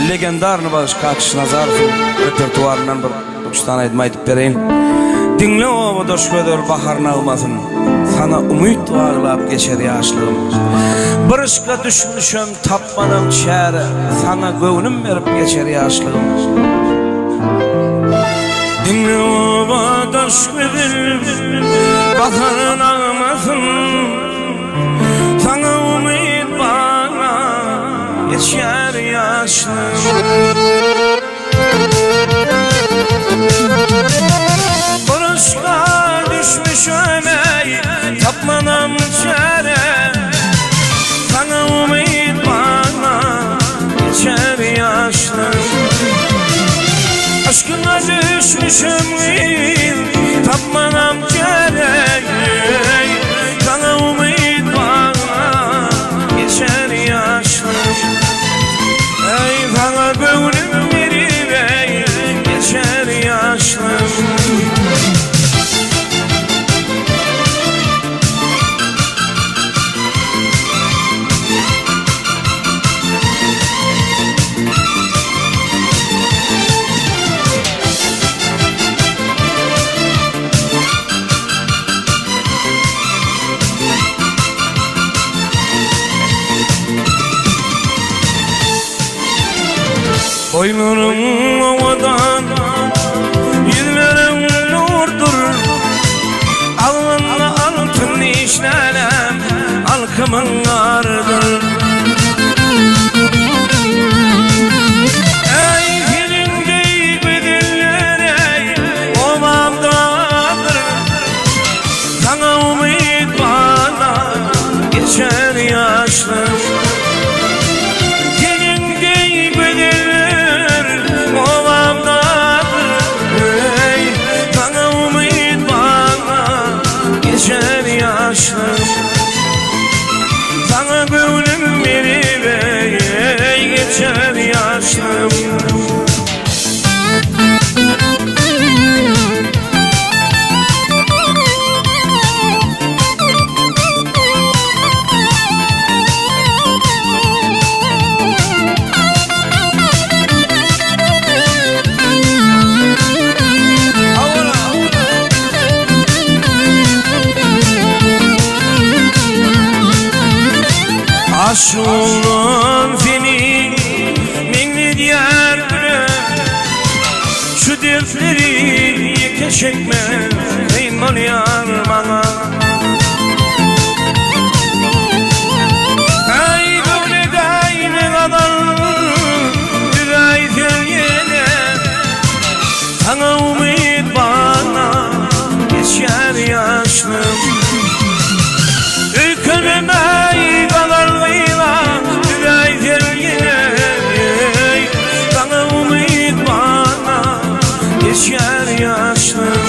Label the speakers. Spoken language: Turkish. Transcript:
Speaker 1: legendarny Başka Akış Nazarov'un repertuarından bir uçtan aytmayıp bereyim. Dinle o doşködör bahar nağmasın, sana umut bağlap geçer yaşlığım. Barışka düşmüşüm tapmanım çare, sana gönlüm verip geçer yaşlığım. Dinle o doşködör bahar nağmasın, sana umut bağlap geçer yaşlığım. Barışka düşmüşüm ey tapmanam çare, sana umut bana geçer yaşlarım. Aşkına düşmüşüm ey tapmanam çare, sana umut bana geçer yaşlarım. Ey sana gönlüm verip ey geçer yaşlarım. Boynurum ovadan, yüzlerim nurdur, alnımda altın işlelem, halkımın ardır. Ey filin deyip ediller ey, ovamdadır, sana umut bana geçer yaşlarım. Sana gönlüm verip ey geçer yaşlarım. Aşığım seni minni diyar güne, şu dertleri yeke çekme eyman yar bana. Ay böyle gayrı kadar düray gölgene, sana umut bana geçer yaşlım. Ülkünüm ay kadar düray gölgene, sana umut bana geçer yaşlım.